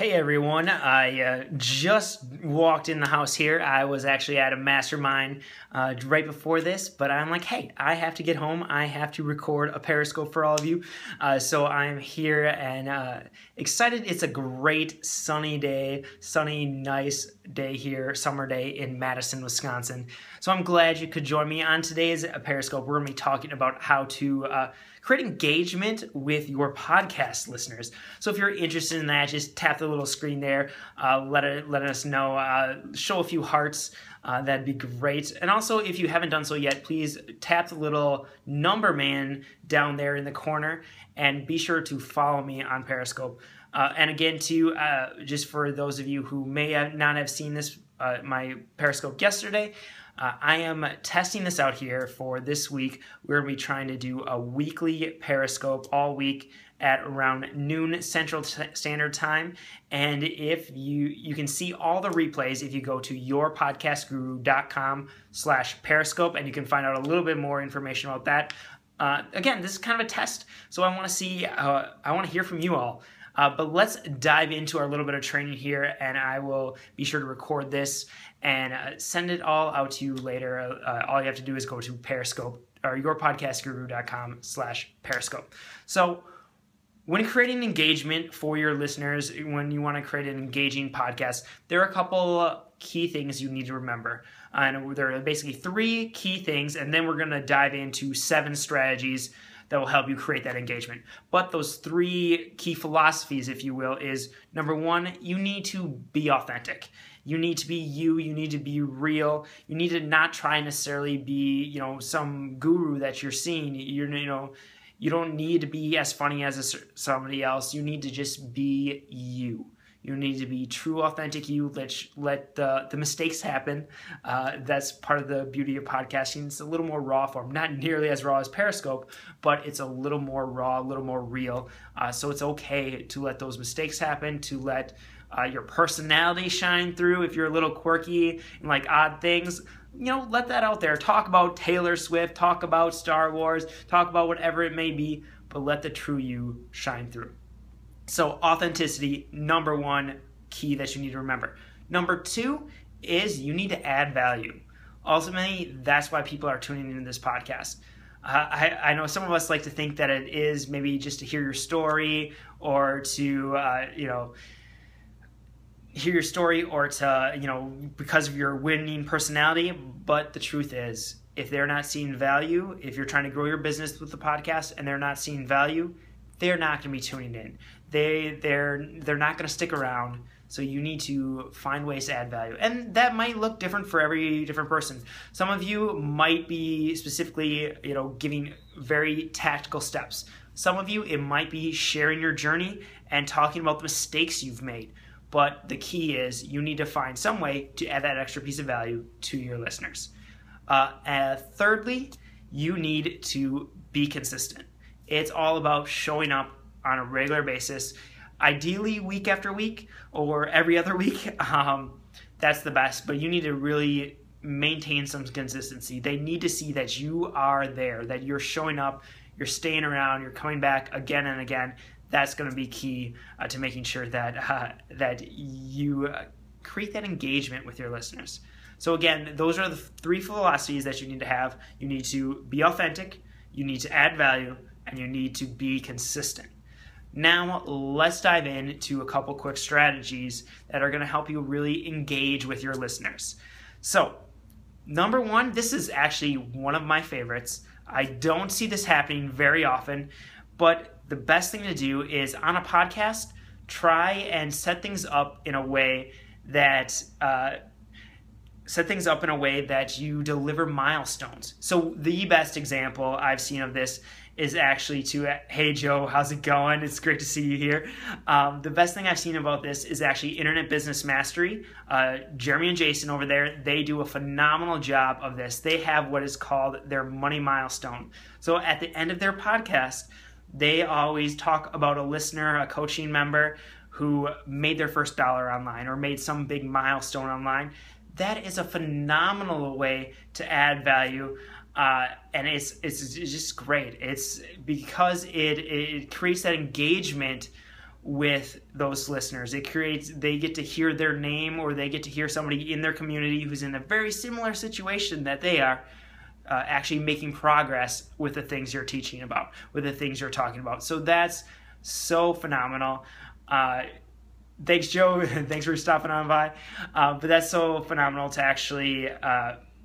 Hey everyone, I just walked in the house here. I was actually at a mastermind right before this, but I'm like, hey, I have to get home. I have to record a Periscope for all of you. So I'm here and excited. It's a great sunny day, nice day here, summer day in Madison, Wisconsin. So I'm glad you could join me on today's Periscope. We're going to be talking about how to create engagement with your podcast listeners. So if you're interested in that, just tap the little screen there, let us know, show a few hearts, that'd be great. And also, if you haven't done so yet, please tap the little number man down there in the corner and be sure to follow me on Periscope. And again, too, just for those of you who may not have seen this, my Periscope yesterday, I am testing this out here for this week. We're going to be trying to do a weekly Periscope all week at around noon Central Standard Time. And if you can see all the replays if you go to yourpodcastguru.com/Periscope, and you can find out a little bit more information about that. Again, this is kind of a test, so I want to see, I want to hear from you all. But let's dive into our little bit of training here, and I will be sure to record this and send it all out to you later. All you have to do is go to Periscope or yourpodcastguru.com/Periscope. So when creating engagement for your listeners, when you want to create an engaging podcast, there are a couple key things you need to remember. And there are basically 3 key things, and then we're going to dive into 7 strategies that will help you create that engagement. But those 3 key philosophies, if you will, is number 1, you need to be authentic. You need to be you. You need to be real. You need to not try and necessarily be, some guru that you're seeing. You don't need to be as funny as somebody else. You need to just be you. You need to be true, authentic you. Let the mistakes happen. That's part of the beauty of podcasting. It's a little more raw form. Not nearly as raw as Periscope, but it's a little more raw, a little more real. So it's okay to let those mistakes happen, to let your personality shine through. If you're a little quirky and like odd things, let that out there. Talk about Taylor Swift, talk about Star Wars, talk about whatever it may be, but let the true you shine through. So authenticity, number 1 key that you need to remember. Number 2 is you need to add value. Ultimately, that's why people are tuning into this podcast. I know some of us like to think that it is maybe just to hear your story or to, hear your story or to, because of your winning personality. But the truth is, if they're not seeing value, if you're trying to grow your business with the podcast and they're not seeing value, they're not going to be tuning in. They're not going to stick around. So you need to find ways to add value. And that might look different for every different person. Some of you might be specifically, giving very tactical steps. Some of you, it might be sharing your journey and talking about the mistakes you've made. But the key is you need to find some way to add that extra piece of value to your listeners. Thirdly, you need to be consistent. It's all about showing up on a regular basis, ideally week after week or every other week. That's the best, but you need to really maintain some consistency. They need to see that you are there, that you're showing up, you're staying around, you're coming back again and again. That's going to be key to making sure that you create that engagement with your listeners. So again, those are the 3 philosophies that you need to have. You need to be authentic, you need to add value, and you need to be consistent. Now, let's dive into a couple quick strategies that are going to help you really engage with your listeners. So, number 1, this is actually one of my favorites. I don't see this happening very often, but the best thing to do is on a podcast, try and set things up in a way that you deliver milestones. So the best example I've seen of this is actually hey Joe, how's it going? It's great to see you here. The best thing I've seen about this is actually Internet Business Mastery. Jeremy and Jason over there, they do a phenomenal job of this. They have what is called their money milestone. So at the end of their podcast, they always talk about a listener, a coaching member who made their first dollar online or made some big milestone online. That is a phenomenal way to add value. And it's just great. It's because it creates that engagement with those listeners. They get to hear their name, or they get to hear somebody in their community who's in a very similar situation that they are, actually making progress with the things you're teaching about, with the things you're talking about. So that's so phenomenal. Thanks, Joe. Thanks for stopping on by. But that's so phenomenal to actually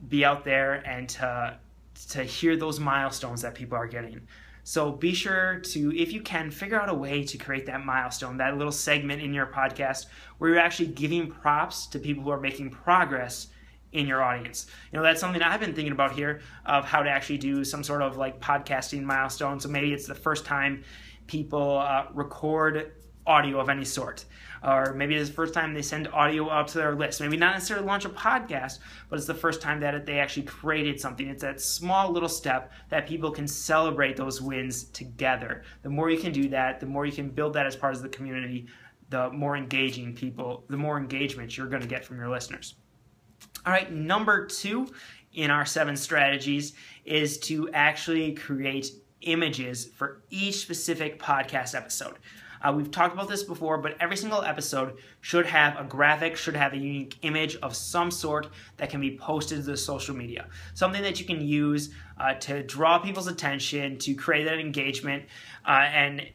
be out there and to hear those milestones that people are getting. So be sure to, if you can, figure out a way to create that milestone, that little segment in your podcast where you're actually giving props to people who are making progress in your audience. That's something I've been thinking about here, of how to actually do some sort of like podcasting milestone. So maybe it's the first time people record audio of any sort, or maybe it's the first time they send audio out to their list. Maybe not necessarily launch a podcast, but it's the first time that they actually created something. It's that small little step that people can celebrate those wins together. The more you can do that, the more you can build that as part of the community, the more engaging people, the more engagement you're going to get from your listeners. All right, number 2 in our 7 strategies is to actually create images for each specific podcast episode. We've talked about this before, but every single episode should have a graphic, should have a unique image of some sort that can be posted to the social media. Something that you can use to draw people's attention, to create that engagement. And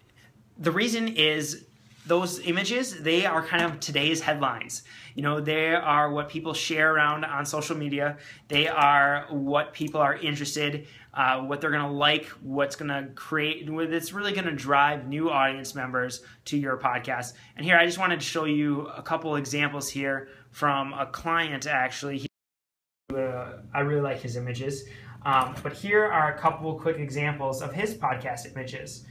the reason is those images, they are kind of today's headlines. They are what people share around on social media. They are what people are interested, what they're going to like, what's going to create, it's really going to drive new audience members to your podcast. And here, I just wanted to show you a couple examples here from a client, actually. I really like his images. But here are a couple quick examples of his podcast images.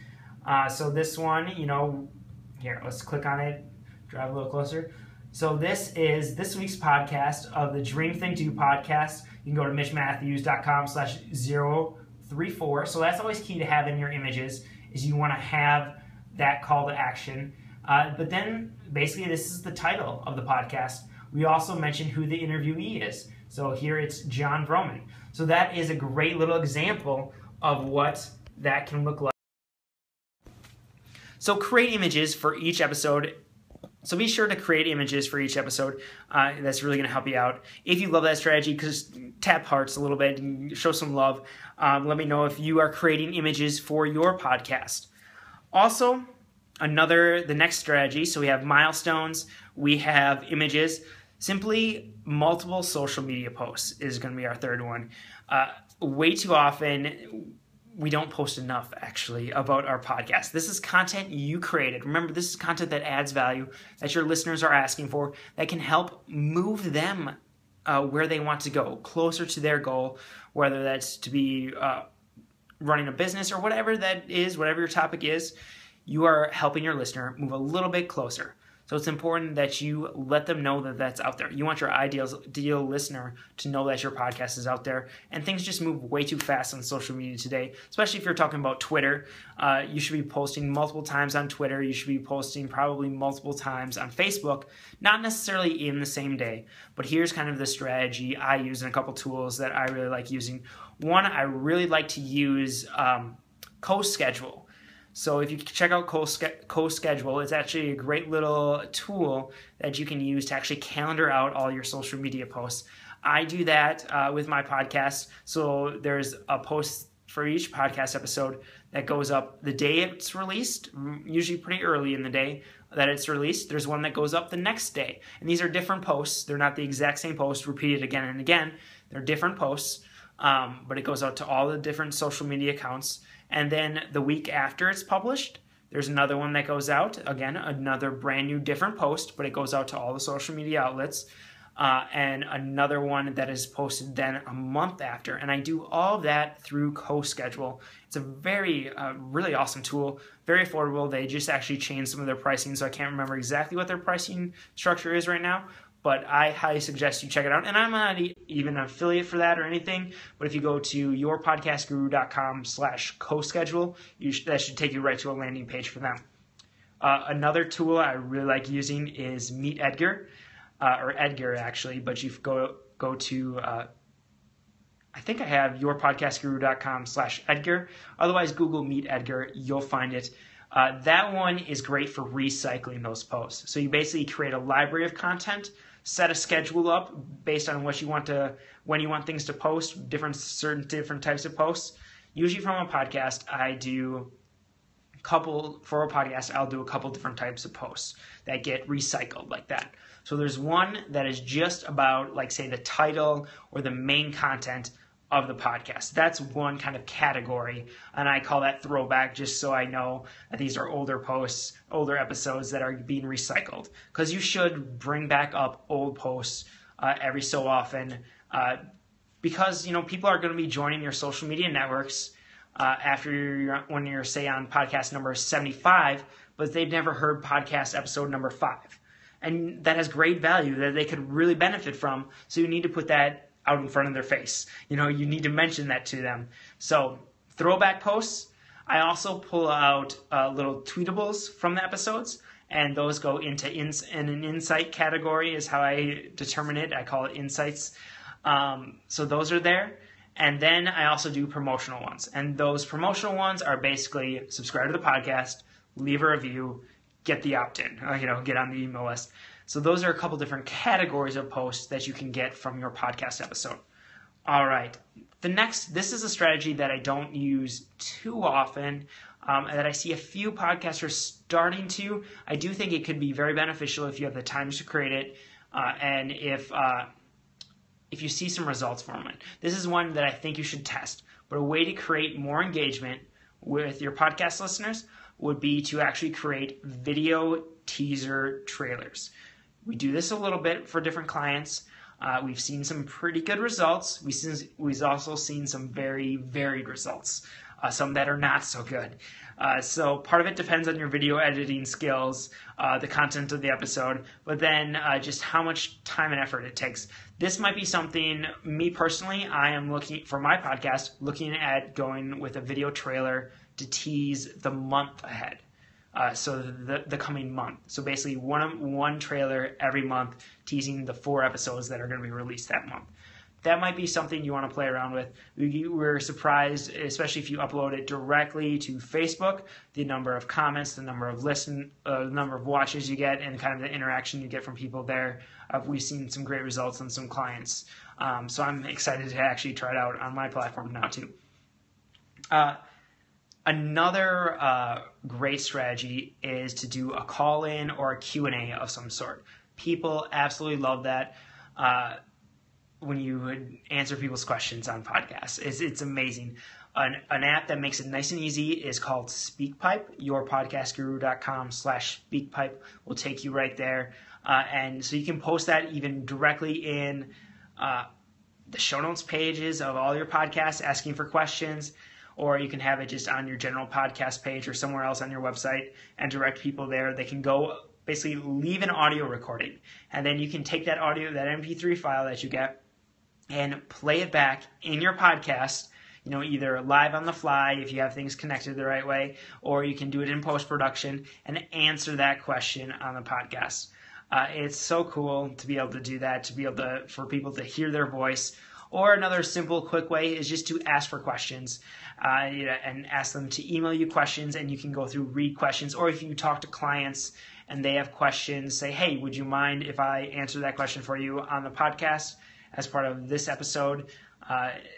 So this one, here, let's click on it, drive a little closer. So this is this week's podcast of the Dream Think Do podcast. You can go to mitchmatthews.com/034. So that's always key to have in your images, is you want to have that call to action. But then basically this is the title of the podcast. We also mentioned who the interviewee is. So here it's John Vroman. So that is a great little example of what that can look like. So create images for each episode. So be sure to create images for each episode. That's really going to help you out. If you love that strategy, just tap hearts a little bit and show some love. Let me know if you are creating images for your podcast. Also, the next strategy, so we have milestones, we have images. Simply multiple social media posts is going to be our third one. Way too often, we don't post enough, actually, about our podcast. This is content you created. Remember, this is content that adds value, that your listeners are asking for, that can help move them where they want to go, closer to their goal, whether that's to be running a business or whatever that is, whatever your topic is. You are helping your listener move a little bit closer. So it's important that you let them know that that's out there. You want your ideal listener to know that your podcast is out there. And things just move way too fast on social media today, especially if you're talking about Twitter. You should be posting multiple times on Twitter. You should be posting probably multiple times on Facebook, not necessarily in the same day. But here's kind of the strategy I use and a couple tools that I really like using. One, I really like to use CoSchedule. So if you check out CoSchedule, it's actually a great little tool that you can use to actually calendar out all your social media posts. I do that with my podcast. So there's a post for each podcast episode that goes up the day it's released, usually pretty early in the day that it's released. There's one that goes up the next day. And these are different posts. They're not the exact same post repeated again and again. They're different posts, but it goes out to all the different social media accounts. And then the week after it's published, there's another one that goes out. Again, another brand new different post, but it goes out to all the social media outlets. And another one that is posted then a month after. And I do all of that through CoSchedule. It's a really awesome tool, very affordable. They just actually changed some of their pricing, so I can't remember exactly what their pricing structure is right now. But I highly suggest you check it out. And I'm not even an affiliate for that or anything. But if you go to yourpodcastguru.com/CoSchedule, that should take you right to a landing page for them. Another tool I really like using is Meet Edgar, or Edgar actually. But you go to, I think I have yourpodcastguru.com/Edgar. Otherwise, Google Meet Edgar. You'll find it. That one is great for recycling those posts. So you basically create a library of content, set a schedule up based on what you want to, when you want things to post, certain different types of posts. Usually from a podcast, I'll do a couple different types of posts that get recycled like that. So there's one that is just about, like, say, the title or the main content of the podcast. That's one kind of category, and I call that throwback, just so I know that these are older posts, older episodes that are being recycled. Because you should bring back up old posts every so often, because people are going to be joining your social media networks when you're, say, on podcast number 75, but they've never heard podcast episode number 5. And that has great value that they could really benefit from, so you need to put that out in front of their face. You need to mention that to them. So throwback posts. I also pull out little tweetables from the episodes, and those go into in an insight category is how I determine it. I call it insights. So those are there. And then I also do promotional ones. And those promotional ones are basically subscribe to the podcast, leave a review, get the opt-in, get on the email list. So those are a couple different categories of posts that you can get from your podcast episode. All right. This is a strategy that I don't use too often, and that I see a few podcasters starting to. I do think it could be very beneficial if you have the time to create it, and if you see some results from it. This is one that I think you should test. But a way to create more engagement with your podcast listeners would be to actually create video teaser trailers. We do this a little bit for different clients. We've seen some pretty good results. We've also seen some very varied results, some that are not so good. So part of it depends on your video editing skills, the content of the episode, but then just how much time and effort it takes. This might be something, me personally, I am looking at going with a video trailer to tease the month ahead. So the coming month. So basically one trailer every month teasing the 4 episodes that are going to be released that month. That might be something you want to play around with. We're surprised, especially if you upload it directly to Facebook, the number of comments, the number of number of watches you get, and kind of the interaction you get from people there. We've seen some great results on some clients. So I'm excited to actually try it out on my platform now too. Another great strategy is to do a call-in or a Q&A of some sort. People absolutely love that when you would answer people's questions on podcasts. It's amazing. An app that makes it nice and easy is called SpeakPipe. yourpodcastguru.com/SpeakPipe will take you right there. And so you can post that even directly in the show notes pages of all your podcasts, asking for questions. Or you can have it just on your general podcast page or somewhere else on your website and direct people there. They can go basically leave an audio recording. And then you can take that audio, that MP3 file that you get, and play it back in your podcast, either live on the fly if you have things connected the right way, or you can do it in post-production and answer that question on the podcast. It's so cool to be able to do that, for people to hear their voice. Or another simple, quick way is just to ask for questions and ask them to email you questions, and you can go through, read questions. Or if you talk to clients and they have questions, say, hey, would you mind if I answer that question for you on the podcast as part of this episode?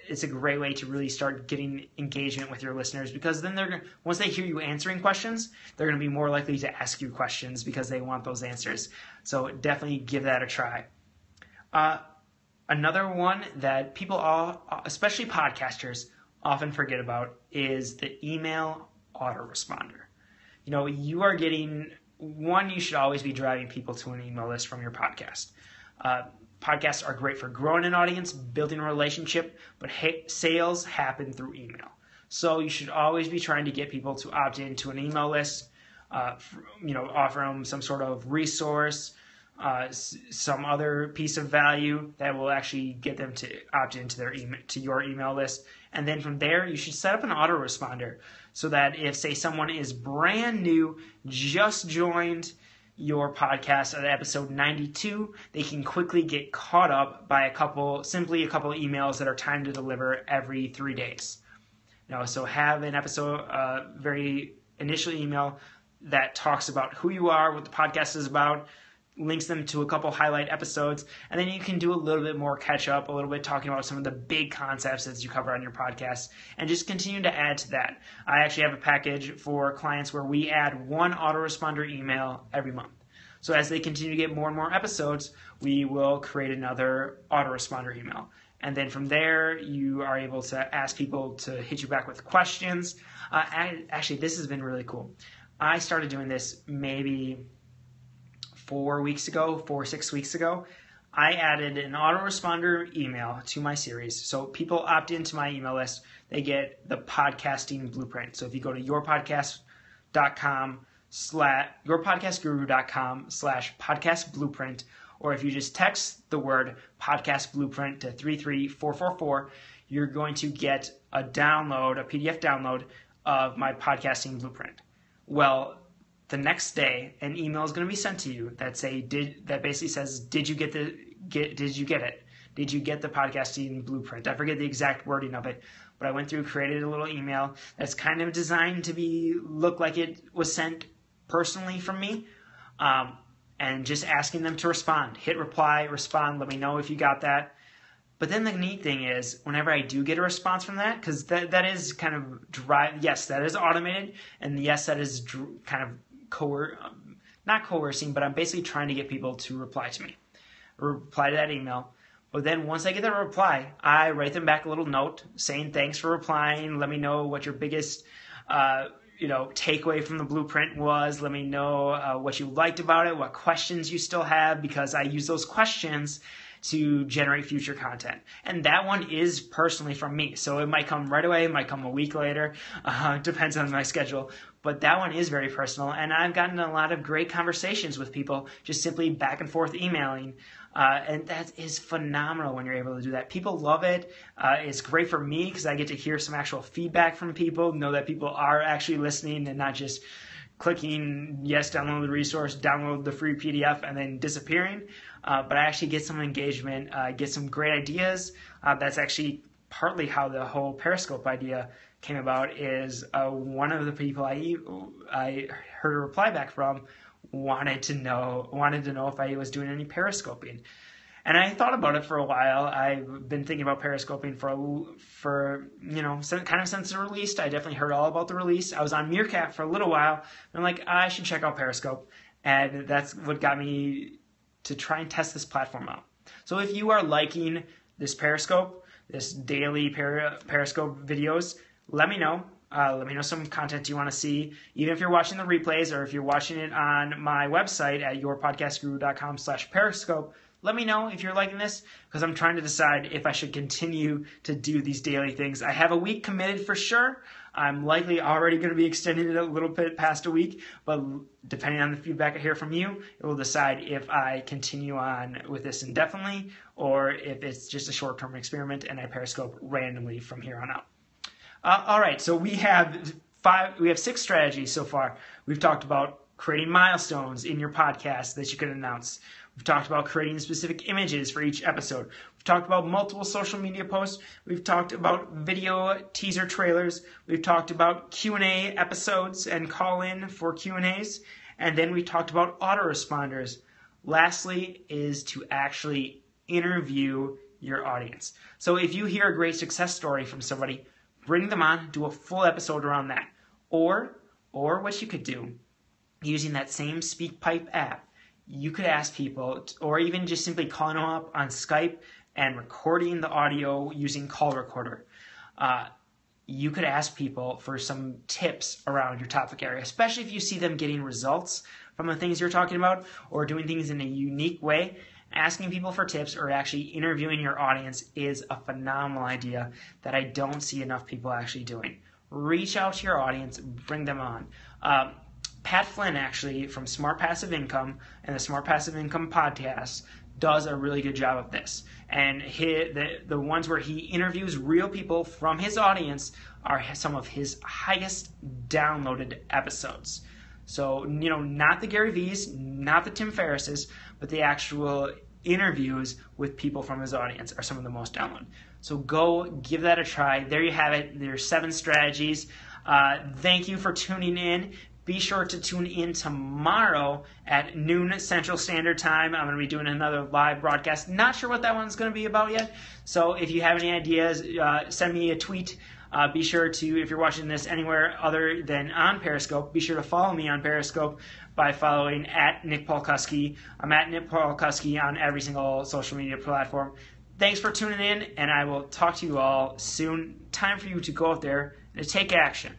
It's a great way to really start getting engagement with your listeners, because then once they hear you answering questions, they're going to be more likely to ask you questions because they want those answers. So definitely give that a try. Another one that people, especially podcasters, often forget about is the email autoresponder. You are getting you should always be driving people to an email list from your podcast. Podcasts are great for growing an audience, building a relationship, but sales happen through email. So you should always be trying to get people to opt into an email list, offer them some sort of resource, some other piece of value that will actually get them to opt into your email list. And then from there, you should set up an autoresponder so that if, say, someone is brand new, just joined your podcast at episode 92, they can quickly get caught up by a couple emails that are timed to deliver every 3 days. So have an episode very initial email that talks about who you are, what the podcast is about, links them to a couple highlight episodes, and then you can do a little bit more catch up, a little bit talking about some of the big concepts that you cover on your podcast, and just continue to add to that. I actually have a package for clients where we add one autoresponder email every month. So as they continue to get more and more episodes, we will create another autoresponder email. And then from there, you are able to ask people to hit you back with questions. Actually, this has been really cool. I started doing this maybe 4 or 6 weeks ago. I added an autoresponder email to my series. So people opt into my email list. They get the podcasting blueprint. So if you go to yourpodcastguru.com/podcast blueprint, or if you just text the word podcast blueprint to 33444, you're going to get a PDF download of my podcasting blueprint. Well, the next day, an email is going to be sent to you that basically says, did you get it? Did you get the podcasting blueprint? I forget the exact wording of it, but I went through, created a little email that's kind of designed to look like it was sent personally from me, and just asking them to respond. Hit reply, respond, let me know if you got that. But then the neat thing is, whenever I do get a response from that, because that is kind of yes, that is automated, and yes, that is kind of not coercing, but I'm basically trying to get people to reply to that email. But then once I get the reply, I write them back a little note saying thanks for replying. Let me know what your biggest takeaway from the blueprint was. Let me know what you liked about it, what questions you still have, because I use those questions to generate future content. And that one is personally from me. So it might come right away, it might come a week later, depends on my schedule. But that one is very personal. And I've gotten a lot of great conversations with people just simply back and forth emailing. And that is phenomenal when you're able to do that. People love it. It's great for me because I get to hear some actual feedback from people, know that people are actually listening and not just clicking, yes, download the resource, download the free PDF, and then disappearing. But I actually get some engagement, get some great ideas. That's actually partly how the whole Periscope idea came about, is one of the people I heard a reply back from wanted to know if I was doing any Periscoping. And I thought about it for a while. I've been thinking about Periscoping for kind of since the release. I definitely heard all about the release. I was on Meerkat for a little while, and I'm like, I should check out Periscope. And that's what got me to try and test this platform out. So if you are liking this Periscope, this daily Periscope videos, let me know. Let me know some content you want to see. Even if you're watching the replays or if you're watching it on my website at yourpodcastguru.com/Periscope, let me know if you're liking this, because I'm trying to decide if I should continue to do these daily things. I have a week committed for sure. I'm likely already going to be extending it a little bit past a week, but depending on the feedback I hear from you, it will decide if I continue on with this indefinitely or if it's just a short-term experiment and I Periscope randomly from here on out. All right, so we have 6 strategies so far. We've talked about creating milestones in your podcast that you can announce. We've talked about creating specific images for each episode. We've talked about multiple social media posts. We've talked about video teaser trailers. We've talked about Q&A episodes and call-in for Q&As. And then we talked about autoresponders. Lastly is to actually interview your audience. So if you hear a great success story from somebody, bring them on, do a full episode around that. Or what you could do, using that same SpeakPipe app, you could ask people, or even just simply calling them up on Skype and recording the audio using Call Recorder. You could ask people for some tips around your topic area, especially if you see them getting results from the things you're talking about or doing things in a unique way. Asking people for tips or actually interviewing your audience is a phenomenal idea that I don't see enough people actually doing. Reach out to your audience, bring them on. Pat Flynn, actually, from Smart Passive Income and the Smart Passive Income podcast, does a really good job of this. And the ones where he interviews real people from his audience are some of his highest downloaded episodes. So, not the Gary V's, not the Tim Ferriss's, but the actual interviews with people from his audience are some of the most downloaded. So go give that a try. There you have it. There's 7 strategies. Thank you for tuning in. Be sure to tune in tomorrow at noon Central Standard Time. I'm going to be doing another live broadcast. Not sure what that one's going to be about yet. So if you have any ideas, send me a tweet. Be sure to, if you're watching this anywhere other than on Periscope, be sure to follow me on Periscope by following at Nick Palkowski. I'm at Nick Palkowski on every single social media platform. Thanks for tuning in, and I will talk to you all soon. Time for you to go out there and to take action.